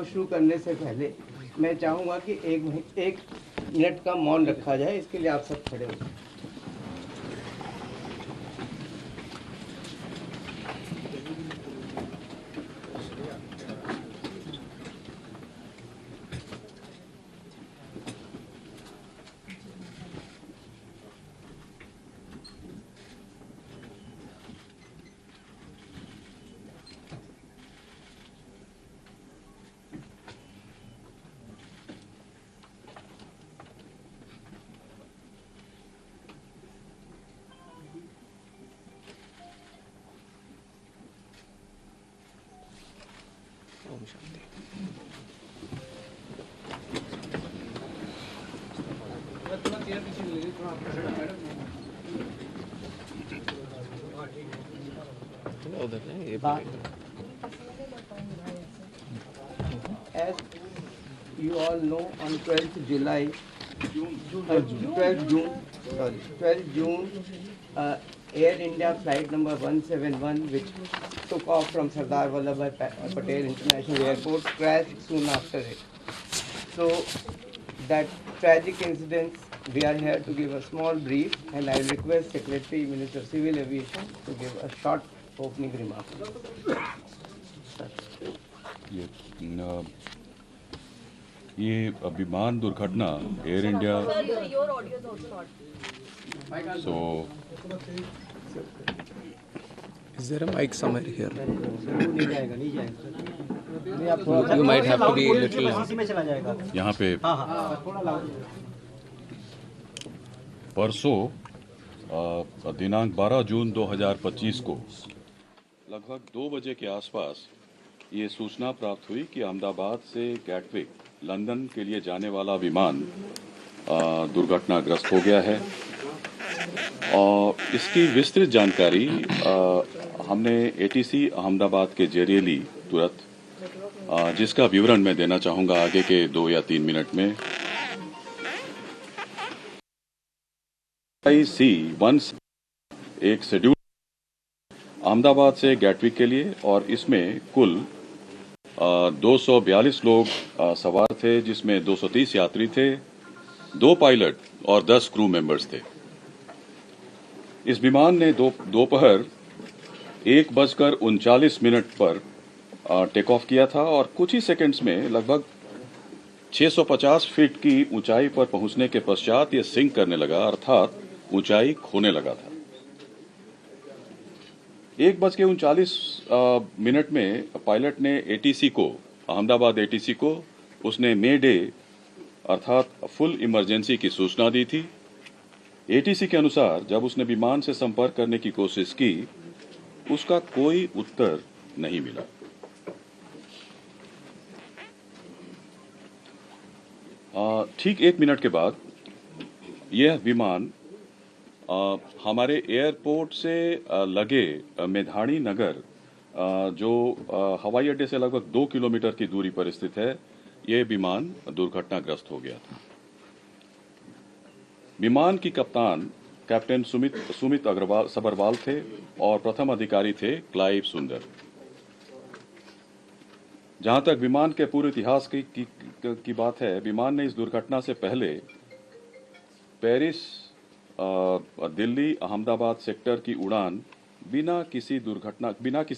को शुरू करने से पहले मैं चाहूँगा कि एक मिनट का मौन रखा जाए। इसके लिए आप सब खड़े हो। As you all know, on 12th June, Air India flight number 171, which took off from Sardar Vallabhbhai Patel International Airport, crashed soon after it. So that tragic incident, we are here to give a small brief, and I will request Secretary, Minister of Civil Aviation, to give a short opening remark. ये विमान दुर्घटना air India so is there a mic somewhere here? You might have to be a little यहाँ पे परसों दिनांक 12 जून 2025 को लगभग 2 बजे के आसपास ये सूचना प्राप्त हुई कि अहमदाबाद से गैटविक लंदन के लिए जाने वाला विमान दुर्घटनाग्रस्त हो गया है। और इसकी विस्तृत जानकारी हमने एटीसी अहमदाबाद के जरिए ली तुरंत, जिसका विवरण मैं देना चाहूंगा आगे के 2 या 3 मिनट में। IC-1 एक शेड्यूल अहमदाबाद से गैटविक के लिए, और इसमें कुल 242 लोग सवार थे, जिसमें 230 यात्री थे, 2 पायलट और 10 क्रू मेंबर्स थे। इस विमान ने दोपहर 1:39 पर टेक ऑफ किया था और कुछ ही सेकंड्स में लगभग 650 फीट की ऊंचाई पर पहुंचने के पश्चात ये सिंक करने लगा, अर्थात ऊंचाई खोने लगा था। 1:39 में पायलट ने एटीसी को, अहमदाबाद एटीसी को, उसने मे डे अर्थात फुल इमरजेंसी की सूचना दी थी। एटीसी के अनुसार जब उसने विमान से संपर्क करने की कोशिश की, उसका कोई उत्तर नहीं मिला। ठीक 1 मिनट के बाद यह विमान हमारे एयरपोर्ट से लगे मेधाणी नगर, जो हवाई अड्डे से लगभग 2 किलोमीटर की दूरी पर स्थित है, यह विमान दुर्घटनाग्रस्त हो गया था। विमान की कप्तान कैप्टन सुमित सबरवाल थे और प्रथम अधिकारी थे क्लाइव सुंदर। जहां तक विमान के पूरे इतिहास की बात है, विमान ने इस दुर्घटना से पहले पेरिस दिल्ली अहमदाबाद सेक्टर की उड़ान बिना किसी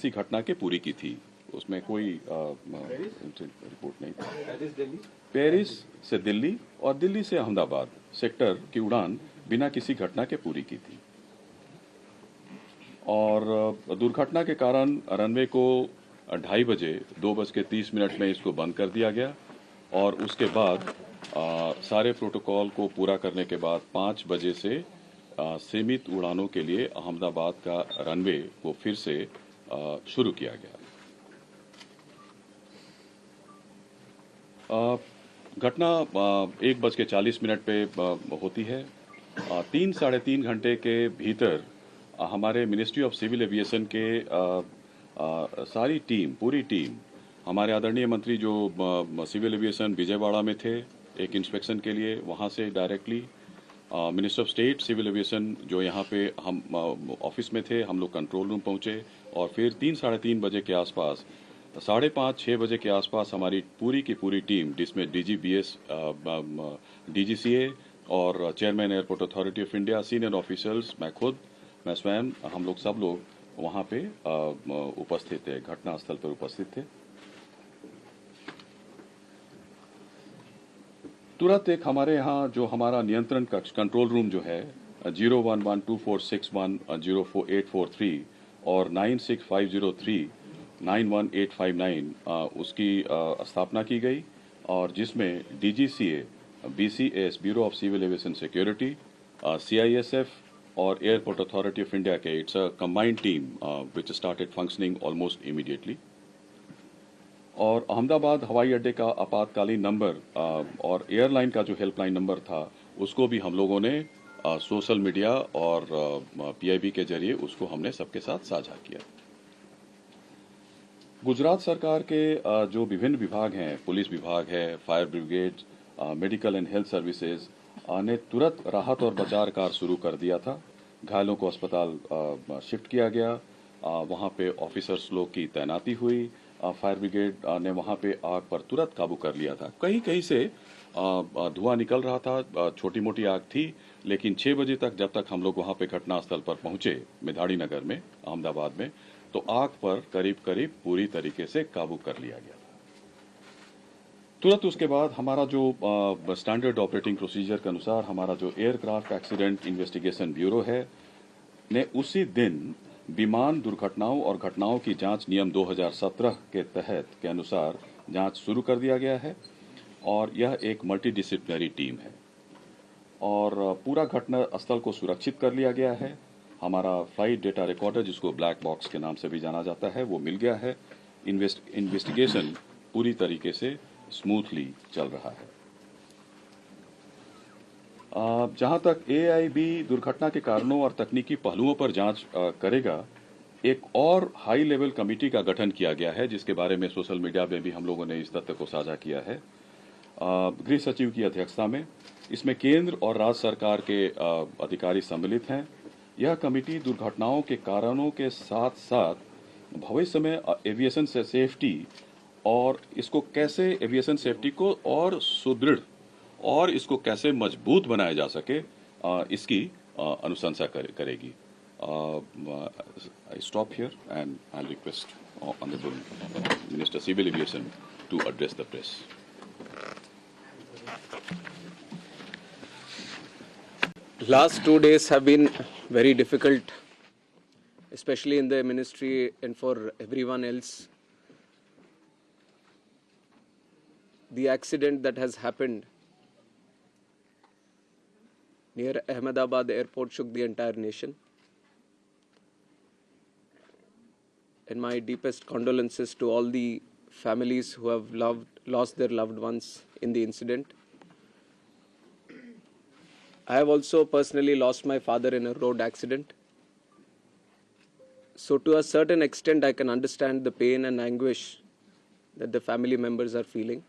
घटना के पूरी की थी। उसमें कोई रिपोर्ट नहीं थी। पेरिस से दिल्ली और दिल्ली से अहमदाबाद सेक्टर की उड़ान बिना किसी घटना के पूरी की थी। और दुर्घटना के कारण रनवे को 2:30 बजे 2:30 में इसको बंद कर दिया गया, और उसके बाद सारे प्रोटोकॉल को पूरा करने के बाद 5 बजे से सीमित उड़ानों के लिए अहमदाबाद का रनवे को फिर से शुरू किया गया। घटना 1:40 पे होती है। 3-3.5 घंटे के भीतर हमारे मिनिस्ट्री ऑफ सिविल एविएशन के सारी टीम, पूरी टीम, हमारे आदरणीय मंत्री जो सिविल एविएशन विजयवाड़ा में थे एक इंस्पेक्शन के लिए, वहाँ से directly minister of state civil aviation जो यहाँ पे हम ऑफिस में थे, हम लोग कंट्रोल रूम पहुँचे, और फिर 3-3.5 बजे के आसपास 5:30-6 बजे के आसपास हमारी पूरी की पूरी टीम, जिसमें डीजीबीएस, डीजीसीए और chairman airport authority of India, senior officers, मैं स्वयं, हम लोग सब लोग वहाँ पे उपस्थित थे, घटनास्थल पर उपस्थित थे। तुरंत एक हमारे यहाँ जो हमारा नियंत्रण कक्ष, कंट्रोल रूम जो है 01122461044843 और 9650391859, उसकी स्थापना की गई, और जिसमें DGCA, BCS, bureau of civil aviation security, CISF और एयरपोर्ट अथॉरिटी ऑफ इंडिया के, it's a combined team which started functioning almost immediately. और अहमदाबाद हवाई अड्डे का आपातकालीन नंबर और एयरलाइन का जो हेल्पलाइन नंबर था, उसको भी हम लोगों ने सोशल मीडिया और पीआईबी के जरिए उसको हमने सबके साथ साझा किया। गुजरात सरकार के जो विभिन्न विभाग हैं, पुलिस विभाग है, fire brigade, medical and health services ने तुरंत राहत और बचाव कार्य शुरू कर दिया था। घायलों को अस्पताल शिफ्ट किया गया, वहाँ पे ऑफिसर्स लोग की तैनाती हुई, फायर ब्रिगेड ने वहाँ पे आग पर तुरंत काबू कर लिया था। कहीं कहीं से धुआं निकल रहा था, छोटी मोटी आग थी, लेकिन 6 बजे तक जब तक हम लोग वहाँ पे घटनास्थल पर पहुंचे मेधाड़ी नगर में, अहमदाबाद में, तो आग पर करीब करीब पूरी तरीके से काबू कर लिया गया था। तुरंत उसके बाद हमारा जो स्टैंडर्ड ऑपरेटिंग प्रोसीजर के अनुसार हमारा जो एयरक्राफ्ट एक्सीडेंट इन्वेस्टिगेशन ब्यूरो है ने उसी दिन विमान दुर्घटनाओं और घटनाओं की जांच नियम 2017 के तहत के अनुसार जांच शुरू कर दिया गया है, और यह एक मल्टीडिसिप्लिनरी टीम है, और पूरा घटना स्थल को सुरक्षित कर लिया गया है। हमारा फ्लाइट डेटा रिकॉर्डर, जिसको ब्लैक बॉक्स के नाम से भी जाना जाता है, वो मिल गया है। इन्वेस्टिगेशन पूरी तरीके से स्मूथली चल रहा है। जहां तक एआईबी दुर्घटना के कारणों और तकनीकी पहलुओं पर जांच करेगा, एक और हाई लेवल कमेटी का गठन किया गया है, जिसके बारे में सोशल मीडिया में भी हम लोगों ने इस तथ्य को साझा किया है, गृह सचिव की अध्यक्षता में। इसमें केंद्र और राज्य सरकार के अधिकारी सम्मिलित हैं। यह कमेटी दुर्घटनाओं के कारणों के साथ साथ भविष्य में एविएशन से सेफ्टी और इसको कैसे, एविएशन सेफ्टी को और सुदृढ़ और इसको कैसे मजबूत बनाया जा सके, इसकी अनुशंसा करेगी। I stop here and I'll request Honorable Minister Civil Aviation to address the press. Last 2 days have been very difficult, especially in the ministry and for everyone else. The accident that has happened near Ahmedabad airport shook the entire nation. And my deepest condolences to all the families who have lost their loved ones in the incident. I have also personally lost my father in a road accident. So to a certain extent, I can understand the pain and anguish that the family members are feeling.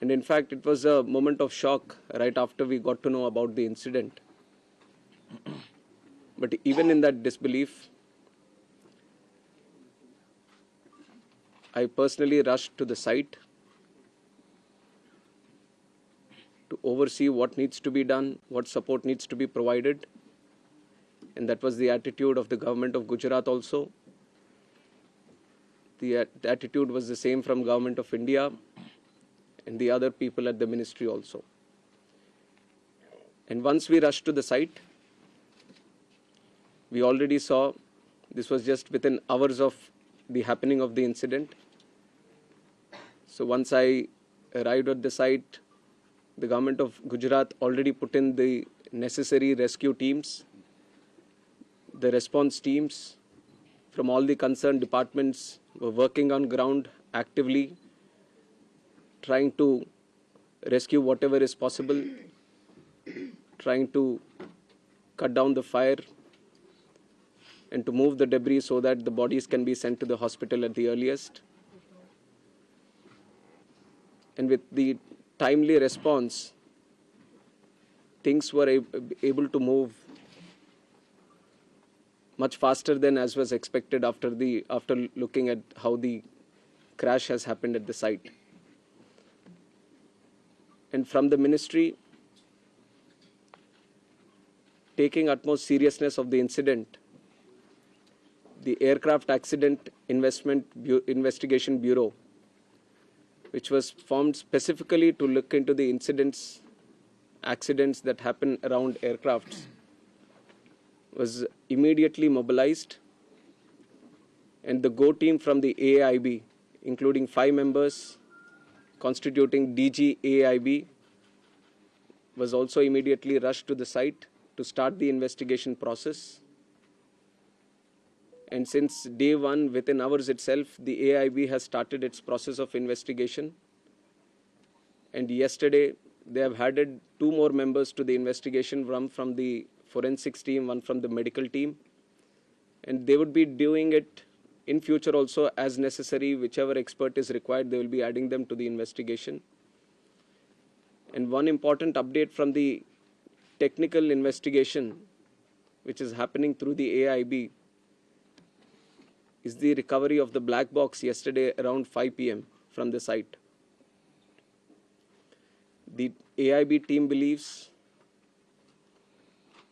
And in fact, it was a moment of shock right after we got to know about the incident. But even in that disbelief, I personally rushed to the site to oversee what needs to be done, what support needs to be provided. And that was the attitude of the government of Gujarat also. The attitude was the same from government of India and the other people at the ministry also. And once we rushed to the site, we already saw, this was just within hours of the happening of the incident. So once I arrived at the site, the government of Gujarat already put in the necessary rescue teams. The response teams from all the concerned departments were working on ground actively, trying to rescue whatever is possible, trying to cut down the fire and to move the debris so that the bodies can be sent to the hospital at the earliest. And with the timely response, things were able to move much faster than as was expected after looking at how the crash has happened at the site. And from the ministry, taking utmost seriousness of the incident, the Aircraft Accident Investigation Bureau, which was formed specifically to look into the accidents that happen around aircrafts, was immediately mobilized, and the GO team from the AIB, including 5 members constituting DG AIB, was also immediately rushed to the site to start the investigation process. And since day one, within hours itself, the AIB has started its process of investigation. And yesterday, they have added 2 more members to the investigation, one from the forensics team, one from the medical team. And they would be doing it in future also as necessary. Whichever expert is required, they will be adding them to the investigation. And one important update from the technical investigation, which is happening through the AIB, is the recovery of the black box yesterday around 5 p.m. from the site. The AIB team believes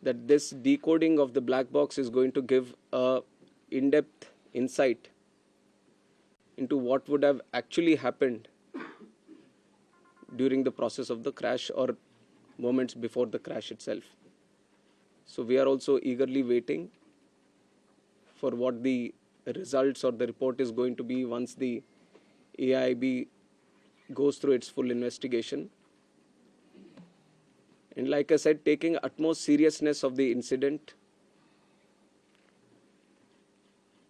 that this decoding of the black box is going to give a in-depth insight into what would have actually happened during the process of the crash or moments before the crash itself. So we are also eagerly waiting for what the results or the report is going to be once the AIB goes through its full investigation. And like I said, taking utmost seriousness of the incident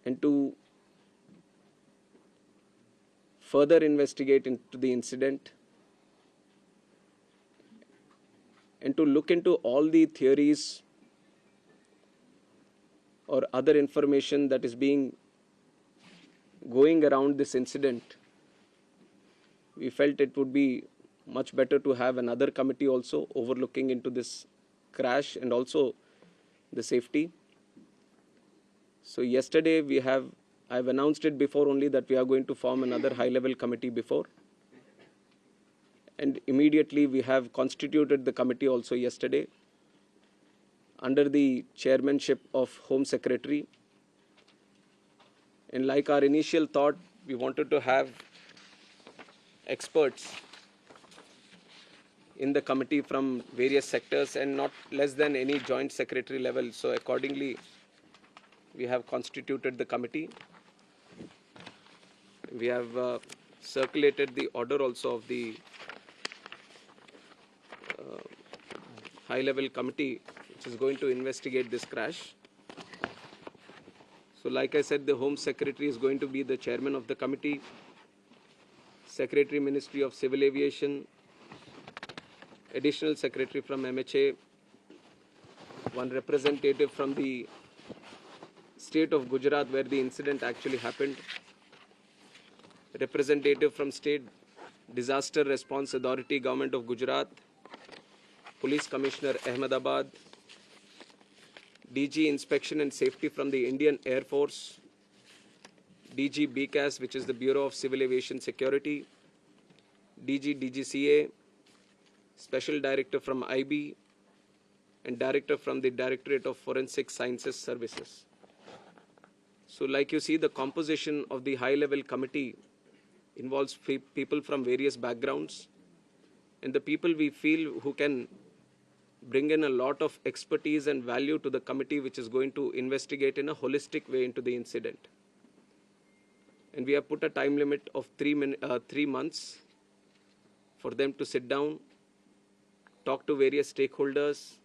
and to further investigate into the incident and to look into all the theories or other information that is going around this incident, we felt it would be much better to have another committee also overlooking into this crash and also the safety. So yesterday I've announced it before only that we are going to form another high-level committee before. And immediately we have constituted the committee also yesterday under the chairmanship of Home Secretary. And like our initial thought, we wanted to have experts in the committee from various sectors and not less than any joint secretary level. So accordingly, we have constituted the committee. We have circulated the order also of the high-level committee which is going to investigate this crash. So like I said, the Home Secretary is going to be the chairman of the committee, Secretary Ministry of Civil Aviation, Additional Secretary from MHA, one representative from the state of Gujarat where the incident actually happened, representative from State Disaster Response Authority, Government of Gujarat, Police Commissioner Ahmedabad, DG Inspection and Safety from the Indian Air Force, DG BCAS, which is the Bureau of Civil Aviation Security, DG DGCA, Special Director from IB, and Director from the Directorate of Forensic Sciences Services. So like you see, the composition of the high-level committee involves people from various backgrounds, and the people we feel who can bring in a lot of expertise and value to the committee which is going to investigate in a holistic way into the incident. And we have put a time limit of 3 months for them to sit down, talk to various stakeholders,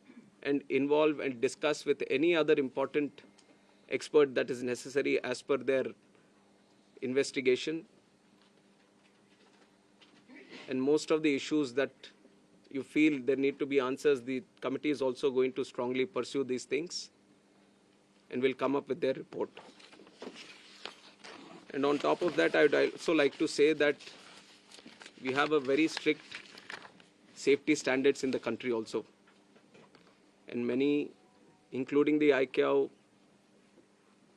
and involve and discuss with any other important expert that is necessary as per their investigation. And most of the issues that you feel there need to be answers, the committee is also going to strongly pursue these things and will come up with their report. And on top of that, I would also like to say that we have a very strict safety standards in the country also. And many, including the ICAO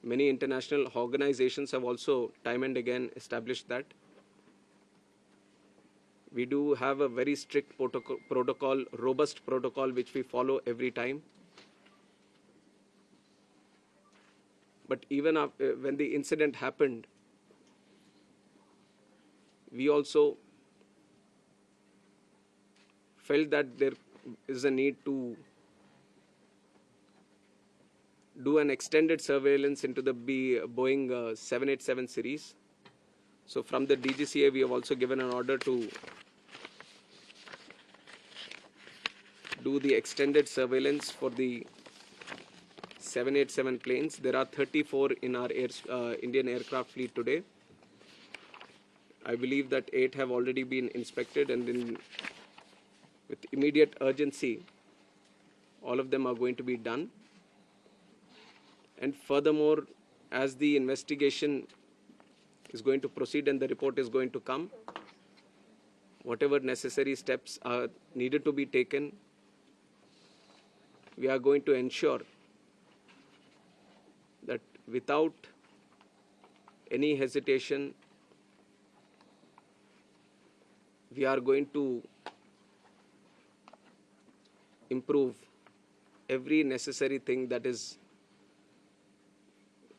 Many international organizations have also time and again established that. We do have a very strict protocol, robust protocol, which we follow every time. But even after, when the incident happened, we also felt that there is a need to do an extended surveillance into the Boeing 787 series. So from the DGCA, we have also given an order to do the extended surveillance for the 787 planes. There are 34 in our Indian aircraft fleet today. I believe that 8 have already been inspected, and with immediate urgency, all of them are going to be done. And furthermore, as the investigation is going to proceed and the report is going to come, whatever necessary steps are needed to be taken, we are going to ensure that without any hesitation, we are going to improve every necessary thing that is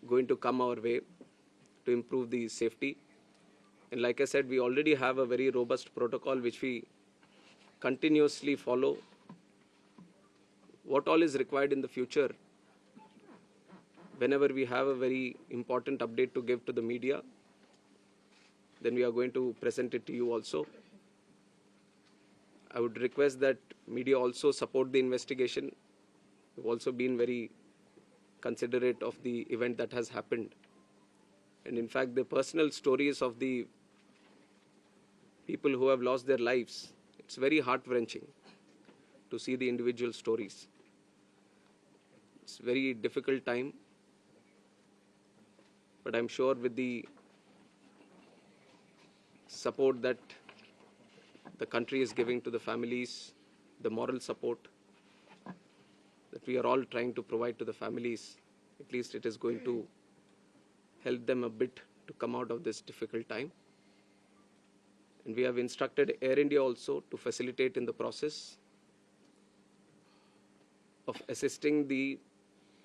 going to come our way to improve the safety. And like I said, we already have a very robust protocol which we continuously follow. What all is required in the future, whenever we have a very important update to give to the media, then we are going to present it to you also. I would request that media also support the investigation. We've also been very considerate of the event that has happened. And in fact, the personal stories of the people who have lost their lives, it's very heart-wrenching to see the individual stories. It's a very difficult time, but I'm sure with the support that the country is giving to the families, the moral support that we are all trying to provide to the families, at least it is going to help them a bit to come out of this difficult time. And we have instructed Air India also to facilitate in the process of assisting the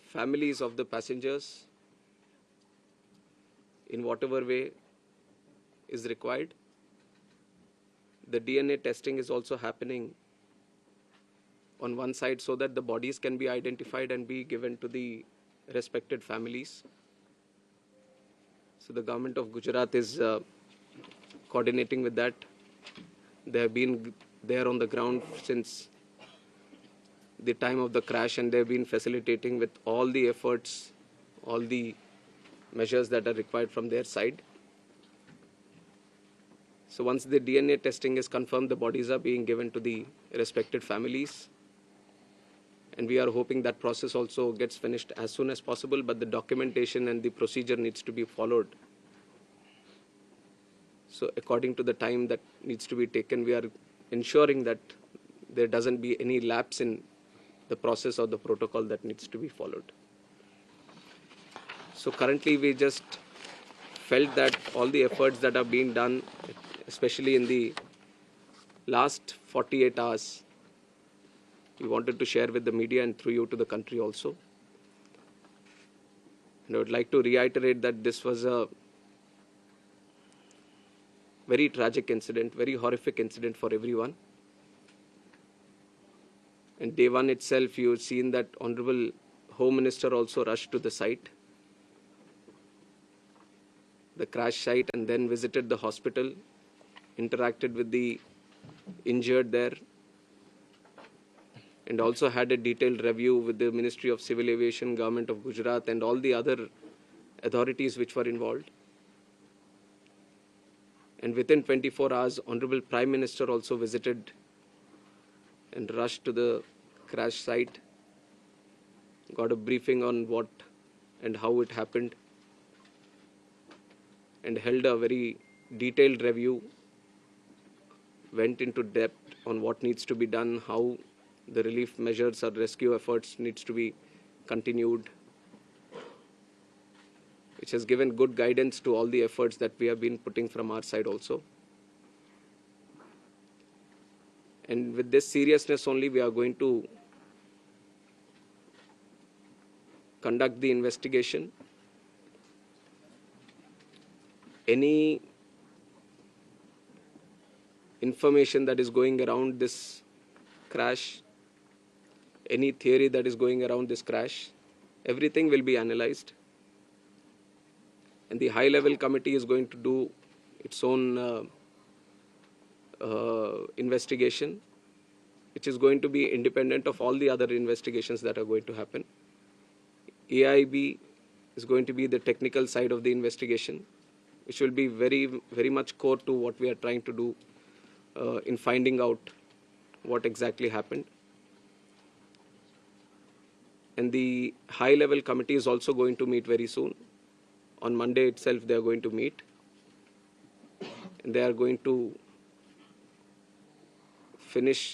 families of the passengers in whatever way is required. The DNA testing is also happening on one side so that the bodies can be identified and be given to the respected families. So the government of Gujarat is coordinating with that. They have been there on the ground since the time of the crash, and they have been facilitating with all the efforts, all the measures that are required from their side. So once the DNA testing is confirmed, the bodies are being given to the respected families. And we are hoping that process also gets finished as soon as possible, but the documentation and the procedure needs to be followed. So according to the time that needs to be taken, we are ensuring that there doesn't be any lapse in the process or the protocol that needs to be followed. So currently we just felt that all the efforts that are being done, especially in the last 48 hours, we wanted to share with the media and through you to the country also. And I would like to reiterate that this was a very tragic incident, very horrific incident for everyone. And day one itself, you've seen that Honorable Home Minister also rushed to the site, the crash site, and then visited the hospital, interacted with the injured there, and also had a detailed review with the Ministry of Civil Aviation, Government of Gujarat, and all the other authorities which were involved. And within 24 hours, Honorable Prime Minister also visited and rushed to the crash site, got a briefing on what and how it happened, and held a very detailed review, went into depth on what needs to be done, how the relief measures or rescue efforts needs to be continued. which has given good guidance to all the efforts that we have been putting from our side also. And with this seriousness only, we are going to conduct the investigation. Any information that is going around this crash, any theory that is going around this crash, everything will be analyzed. And the high-level committee is going to do its own investigation, which is going to be independent of all the other investigations that are going to happen. AIB is going to be the technical side of the investigation, which will be very, very much core to what we are trying to do in finding out what exactly happened. And the high-level committee is also going to meet very soon. On Monday itself, they are going to meet. And they are going to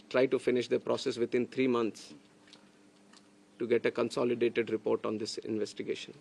try to finish the process within 3 months to get a consolidated report on this investigation.